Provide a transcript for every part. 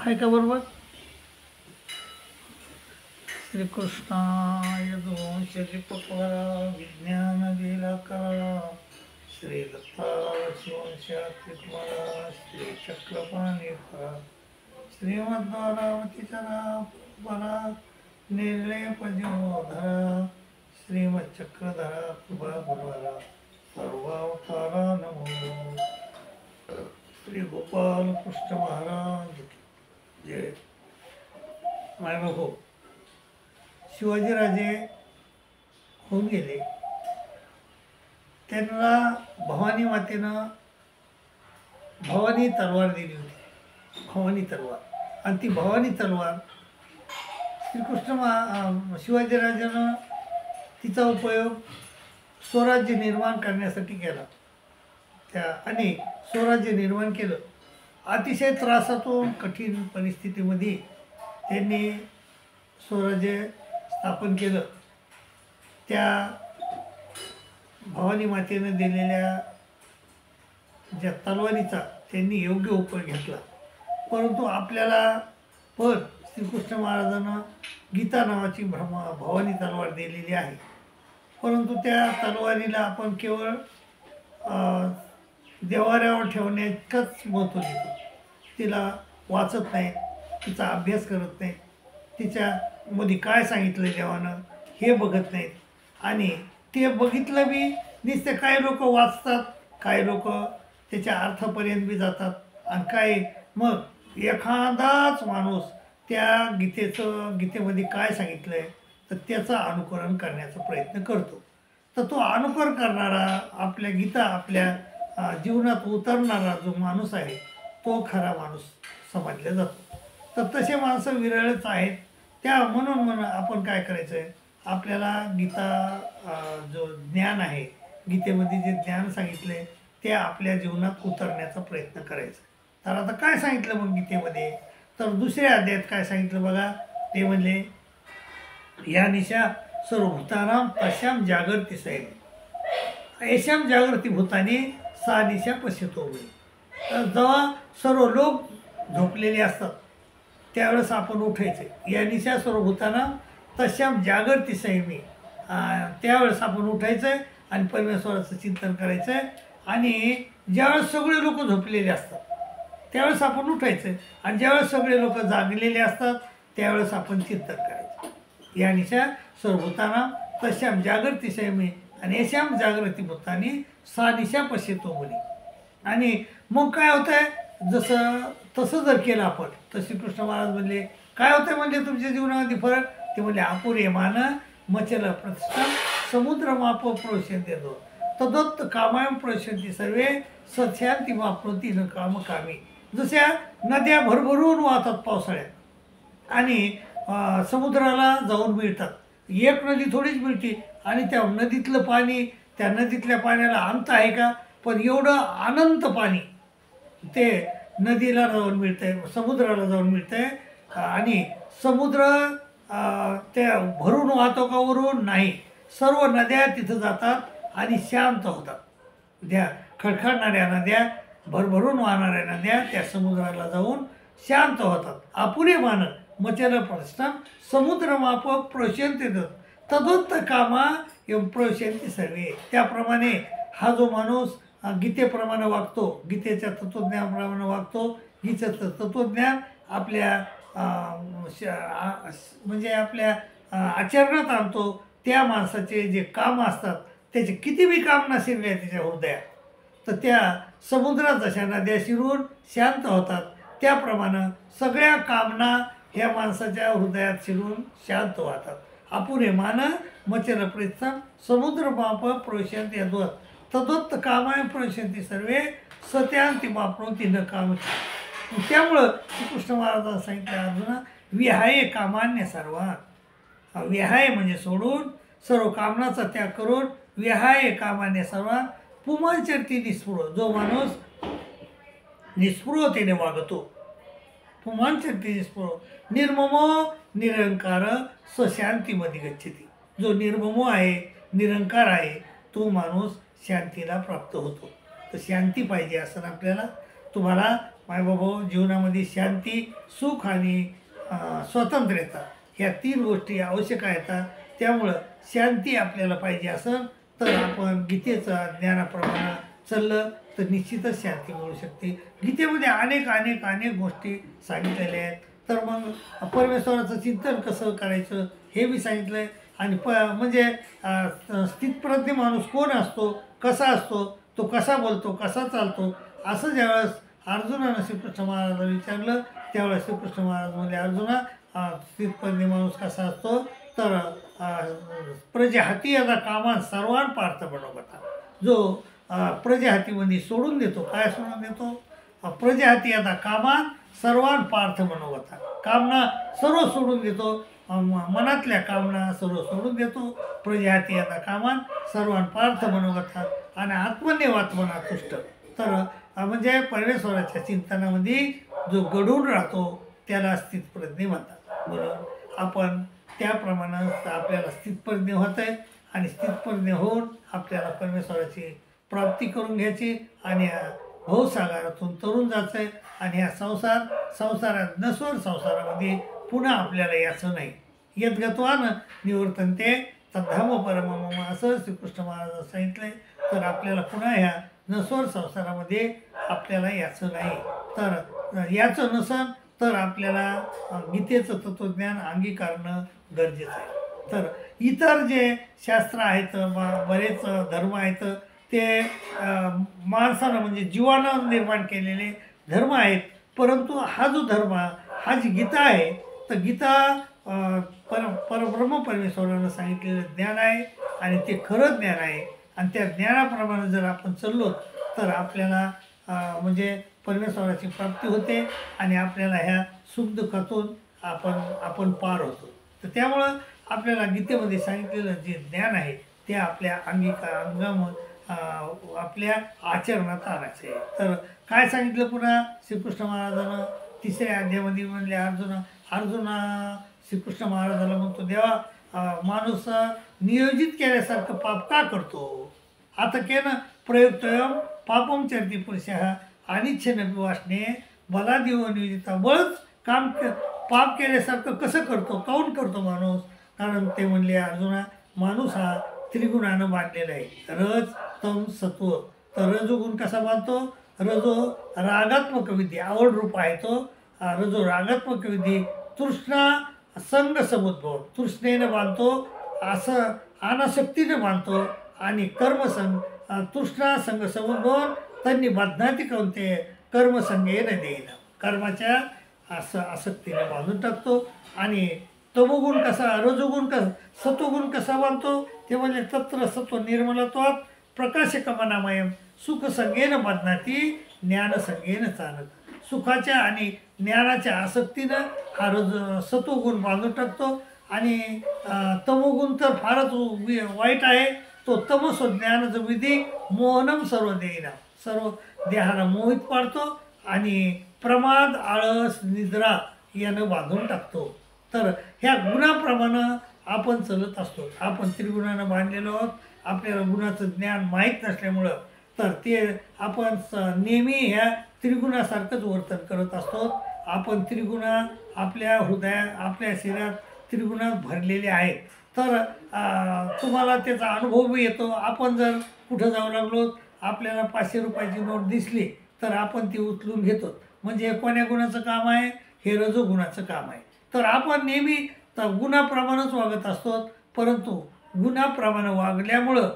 आहे का बरोबर? श्रीकृष्णाय दोन श्रीपकवारा विज्ञान दिला करा, श्री दत्ता शिवशात्रिकवारा श्री चक्रपाणी करा, श्रीमद्वारावतीचरा बरा निर्लेप जीवोधरा, श्रीमच्चक्रधरा कृपा गुरुवरा सर्वावतारा नमो. श्री गोपाल कृष्ण महाराज की जय. मायबापू, शिवाजीराजे होऊन गेले. त्यांना भवानी मातेनं भवानी तलवार दिली होती, भवानी तलवार. आणि ती भवानी तलवार शिवाजीराजानं तिचा उपयोग स्वराज्य निर्माण करण्यासाठी केला. आणि स्वराज्य निर्माण केलं. अतिशय त्रासातून कठीण परिस्थितीमध्ये त्यांनी स्वराज्य स्थापन केलं. त्या भवानी मातेनं दिलेल्या ज्या तलवारीचा त्यांनी योग्य उपयोग घेतला. परंतु आपल्याला पण श्रीकृष्ण महाराजांना गीता नावाची भवानी तलवार दिलेली आहे. परंतु त्या तलवारीला आपण केवळ देवाऱ्यावर ठेवण्याचंच महत्त्व देतो. तिला वाचत नाही, तिचा अभ्यास करत नाही, तिच्यामध्ये काय सांगितलं देवानं हे बघत नाहीत. आणि ते बघितलं बी नुसते काही लोक वाचतात, काही लोक त्याच्या अर्थापर्यंत बी जातात. आणि काय मग एखादाच माणूस त्या गीतेमध्ये काय सांगितलं आहे तर त्याचं अनुकरण करण्याचा प्रयत्न करतो. तर तो अनुकरण करणारा, आपल्या गीता आपल्या जीवनात उतरणारा जो माणूस आहे तो खरा माणूस समजला जातो. तर तसे माणसं विरळच आहेत. म्हणून आपण काय करायचं आहे, आपल्याला गीता जो ज्ञान आहे, गीतेमध्ये जे ज्ञान सांगितलं आहे ते आपल्या जीवनात उतरण्याचा प्रयत्न करायचा. तर आता काय सांगितलं मग गीतेमध्ये, तर दुसऱ्या अध्यायात काय सांगितलं बघा. ते म्हणले या निशा सर्वभूतानां तस्यां जागर्ति सैव, येशां जागृती भूतानी सा निशा पश्यतो म्हणे. जेव्हा सर्व लोक झोपलेले असतात त्यावेळेस आपण उठायचे. या निशा सर्वभूतानां तस्यां जागर्ति सैव, त्यावेळेस आपण उठायचं आणि परमेश्वराचं चिंतन करायचं. आणि ज्यावेळेस सगळे लोक झोपलेले असतात त्यावेळेस आपण उठायचं. आणि ज्यावेळेस सगळे लोक जागलेले असतात त्यावेळेस आपण चिंतन करायचं. या निशा सर्वभूतानां तस्यां जागर्ति सैव आणि येशां जागृती भूतानी सा निशा पश्यतो म्हणे. आणि मग काय होतं आहे, तसं जर केलं आपण तर श्रीकृष्ण महाराज म्हणले काय होतं म्हणजे तुमच्या जीवनामध्ये फरक. ते म्हणले अपुरे मान मचल प्रतिष्ठा समुद्र माप प्रोशन्ते दो तदोत्त कामायम प्रोशन्ति सर्वे सत्शांती वापनोती न काम कामी. जशा नद्या भरभरून वाहतात पावसाळ्यात आणि समुद्राला जाऊन मिळतात. एक नदी थोडीच मिळते आणि त्या नदीतलं पाणी, त्या नदीतल्या पाण्याला अंत आहे का, पण एवढं अनंत पाणी ते नदीला जाऊन मिळतंय, समुद्राला जाऊन मिळतंय. आणि समुद्र त्या भरून वाहतो का वरून नाही, सर्व नद्या तिथं जातात आणि शांत होतात. त्या खडखडणाऱ्या नद्या, भरभरून वाहणाऱ्या नद्या त्या समुद्राला जाऊन शांत होतात. अपुरे मान मचल प्रतिष्ठा समुद्र माप प्रोशन्ते तदोत्त कामा एवं प्रोशन्ति सर्वे. त्याप्रमाणे हा जो माणूस गीतेप्रमाणे वागतो, गीतेच्या तत्त्वज्ञानाप्रमाणे वागतो, गीतेचं तत्त्वज्ञान आपल्या म्हणजे आपल्या आचरणात आणतो, त्या माणसाचे जे काम असतात त्याचे किती बी काम नसेल त्याच्या हृदयात, तर त्या समुद्रात जशा नद्या शिरून शांत होतात त्याप्रमाणे सगळ्या कामना ह्या माणसाच्या हृदयात शिरून शांत होतात. अपुरे मान मचल प्रतिष्ठा समुद्र माप प्रोशन्ति यद्वत् तदोत्त कामाय प्रोशन्ति सर्वे सत्यांती वापनोती न काम. त्यामुळं श्रीकृष्ण महाराजांनी सांगितलं अर्जुना विहाय कामान्य सर्वात. विहाय म्हणजे सोडून, सर्व कामनाचा त्याग करून विहाय कामान्य सर्वात पुमांचरती निस्पृह. जो माणूस निस्पृहतेने वागतो, पुमांचरती निस्पृह निर्ममो निरंकार स्वशांतीमध्ये गच्छति. जो निर्ममो आहे, निरंकार आहे, तो माणूस शांतीला प्राप्त होतो. तर शांती पाहिजे असं आपल्याला. तुम्हाला मायबाबा जीवनामध्ये शांती, सुख आणि स्वातंत्र्यता ह्या 3 गोष्टी आवश्यक आहेत. त्यामुळं शांती आपल्याला पाहिजे असेल तर आपण गीतेचं ज्ञानाप्रमाणे चाललं तर निश्चितच शांती मिळू शकते. गीतेमध्ये अनेक गोष्टी सांगितलेल्या आहेत. तर मग परमेश्वराचं चिंतन कसं करायचं हे मी सांगितलं आहे. आणि म्हणजे स्थितप्रज्ञ माणूस कोण असतो, कसा असतो, तो कसा बोलतो, कसा चालतो, असं ज्यावेळेस अर्जुनानं श्रीकृष्ण महाराजांना विचारलं त्यावेळेस श्रीकृष्ण महाराज म्हणजे अर्जुना स्थितप्रज्ञ माणूस कसा असतो तर प्रजाहाती याचा कामान सर्वान पार्थ बनवता. जो प्रजाहातीमध्ये सोडून देतो, काय सोडून देतो, प्रजाहाती याचा कामान सर्वान पार्थ बनवता. कामना सर्व सोडून देतो, मनातल्या कामना सर्व सोडून देतो. प्रजाहाती याचा कामान सर्वान पार्थ बनवता आणि आत्मनेवात्मना तुष्ट. तर म्हणजे परमेश्वराच्या चिंतनामध्ये जो गढून राहतो त्याला स्थितप्रज्ञ म्हणतात. म्हणून आपण त्याप्रमाणे आपल्याला स्थितप्रज्ञ होत आहे आणि स्थितप्रज्ञ होऊन आपल्याला परमेश्वराची प्राप्ती करून घ्यायची आणि भवसागरातून तरुण जायचं आहे. आणि ह्या संसारात नश्वर संसारामध्ये पुन्हा आपल्याला याचं नाही. यद्गत्वान निवर्तन्ते तद्धाम परमम असं श्रीकृष्ण महाराजांनी सांगितलंय. तर आपल्याला पुन्हा ह्या नश्वर संसारामध्ये आपल्याला याचं नाही. तर याचं नसन तर आपल्याला गीतेचं तत्त्वज्ञान अंगीकारणं गरजेचं आहे. तर इतर जे शास्त्र आहेत, बरेच धर्म आहेत, ते माणसानं म्हणजे जीवानं निर्माण केलेले धर्म आहेत. परंतु हा जो धर्म, हा जी गीता आहे, तर गीता परब्रह्म परमेश्वरानं सांगितलेलं ज्ञान आहे आणि ते खरं ज्ञान आहे. आणि त्या ज्ञानाप्रमाणे जर आपण चाललो तर आपल्याला म्हणजे परमेश्वराची प्राप्ती होते आणि आपल्याला ह्या सुखदुःखातून आपण पार होतो. तर त्यामुळं आपल्याला गीतेमध्ये सांगितलेलं जे ज्ञान आहे ते आपल्या आपल्या आचरणात आणायचं आहे. तर काय सांगितलं पुन्हा श्रीकृष्ण महाराजानं 3ऱ्या अध्यायामध्ये म्हणले अर्जुना श्रीकृष्ण महाराजाला म्हणतो, देवा माणूस नियोजित केल्यासारखं पाप का करतो? आता केनं प्रयुक्तयम पापम चरती पुरुषः अनिच्छेनपि वासने बलादिव नियोजिता. बळच पाप केल्यासारखं कसं करतो, काऊन करतो माणूस? कारण ते म्हणले अर्जुना, माणूस हा त्रिगुणानं बांधलेला आहे, रज तम सत्व. तर रजोगुण कसा बांधतो? रजो रागात्मक विधी, आवड रूप आहे तो रजो रागात्मक विधी. तृष्णा संग समुद्भव, तृष्णेनं बांधतो, असं अनासक्तीनं बांधतो. आणि कर्मसंग तृष्णा संग समुद्भव त्यांनी बदनाती कोणते कर्मसंगेनं देईन, कर्माच्या आसक्तीने बांधून टाकतो. आणि तमोगुण कसा, रजोगुण कसा, सत्वगुण कसा बांधतो? ते म्हणजे तत्र सत्व निर्मलत्वात प्रकाशकमनामयम सुखसंगेनं बदनाती ज्ञानसंगेनं चालत. सुखाच्या आणि ज्ञानाच्या आसक्तीनं हा सत्वगुण बांधून टाकतो. आणि तमोगुण तर फारच वाईट आहे. तो तमस्व ज्ञानाचं विधी मोहनम सर्व देईना, सर्व देहाला मोहित पाडतो आणि प्रमाद, आळस, निद्रा यानं बांधून टाकतो. तर ह्या गुणाप्रमाणे आपण चालत असतो. आपण त्रिगुणानं बांधलेलो आहोत. आपल्याला गुणाचं ज्ञान माहीत नसल्यामुळं तर ते आपण नेहमी ह्या त्रिगुणासारखंच वर्तन करत असतो. आपण त्रिगुणा आपल्या आपल्या शरीरात त्रिगुणात भरलेले आहेत. तर तुम्हाला त्याचा अनुभवही येतो. आपण जर कुठं जाऊ लागलो, आपल्याला 500 रुपयाची नोट दिसली तर आपण ती उचलून घेतो. म्हणजे हे कोण्या गुणाचं काम आहे? हे रजोगुणाचं काम आहे. तर आपण नेहमी गुणाप्रमाणेच वागत असतो. परंतु गुणाप्रमाणे वागल्यामुळं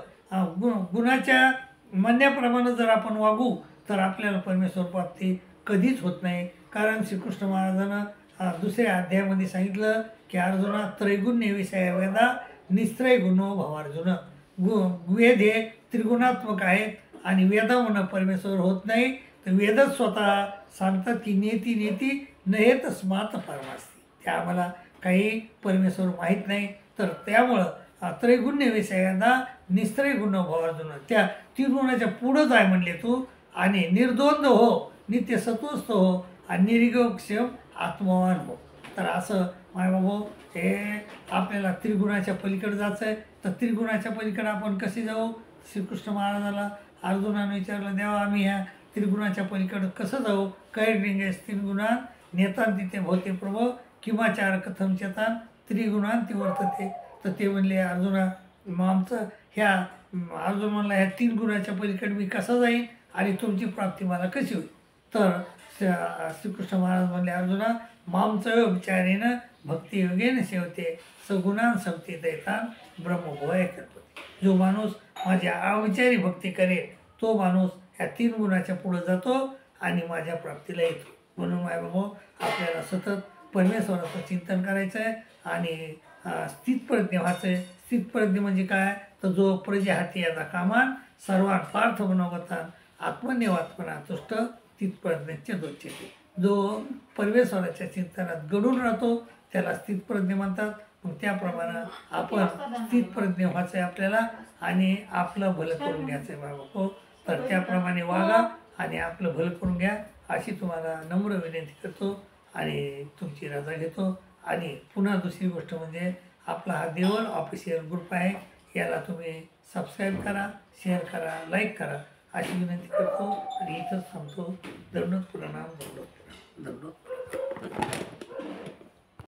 गुणाच्या म्हणण्याप्रमाणे जर आपण वागू तर आपल्याला परमेश्वर प्राप्ती कधीच होत नाही. कारण श्रीकृष्ण महाराजांनं 2ऱ्या अध्यायामध्ये सांगितलं की अर्जुना त्रैगुण्य विषय वेदा निस्त्रय गुणो भवार्जुन. वेद हे त्रिगुणात्मक आहेत आणि वेदामुळं परमेश्वर होत नाही. तर वेदच स्वतः सांगतात की नेती नेती नयेत स्मात परमास्ती. त्या आम्हाला काही परमेश्वर माहीत नाही. तर त्यामुळं त्रैगुण्य विषयादा निस्त्रय गुण भवार्जुन, त्या त्रिगुणाच्या पुढं जाय म्हणले तू. आणि निर्द्वंद्व हो, नित्य सत्वस्थ हो आणि निर्योगक्षम आत्मवान हो. तर असं मायबाबा हे आपल्याला त्रिगुणाच्या पलीकडे जायचं आहे. तर त्रिगुणाच्या पलीकडे आपण कसे जाऊ? श्रीकृष्ण महाराजाला अर्जुनानं विचारलं, देवा आम्ही ह्या त्रिगुणाच्या पलीकडं कसं जाऊ, कैर्लिंगेस त्रिगुणान नेतान तिथे भवते प्रभो किमाचार कथम चेतान त्रिगुणान ती वर्तते. तर ते म्हणले अर्जुना, मग आमचं अर्जुन म्हणला ह्या 3 गुणाच्या पलीकडे मी कसा जाईन आणि तुमची प्राप्ती मला कशी होईल. तर श्रीकृष्ण महाराज म्हणले अर्जुना, मामचं विचारेनं भक्ती योगेन सेवते सगुणान संपते दैतान ब्रह्मभोय कल्पते. जो माणूस माझ्या अविचारी भक्ती करेल तो माणूस ह्या 3 गुणाच्या पुढे जातो आणि माझ्या प्राप्तीला येतो. म्हणून मायबाबा आपल्याला सतत परमेश्वराचं चिंतन करायचं आहे आणि स्थितप्रज्ञ व्हायचं आहे. स्थितप्रज्ञ म्हणजे काय, तर जो प्रजे हाती याचा कामान सर्वान पार्थ मनोगतान आत्मनिवात्मना तुष्ट स्थितप्रज्ञाचे दोच्यते. जो परमेश्वराच्या चिंतनात गडून राहतो त्याला स्थितप्रज्ञ म्हणतात. मग त्याप्रमाणे आपण स्थितप्रज्ञ व्हायचं आहे आपल्याला आणि आपलं भलं करून घ्यायचं आहे बाबा. हो, तर त्याप्रमाणे वागा आणि आपलं भलं करून घ्या अशी तुम्हाला नम्र विनंती करतो आणि तुमची रजा घेतो. आणि पुन्हा दुसरी गोष्ट म्हणजे आपला हा देवल ऑफिशियल ग्रुप आहे, याला तुम्ही सबस्क्राईब करा, शेअर करा, लाईक करा अशी विनंती करतो आणि इथंच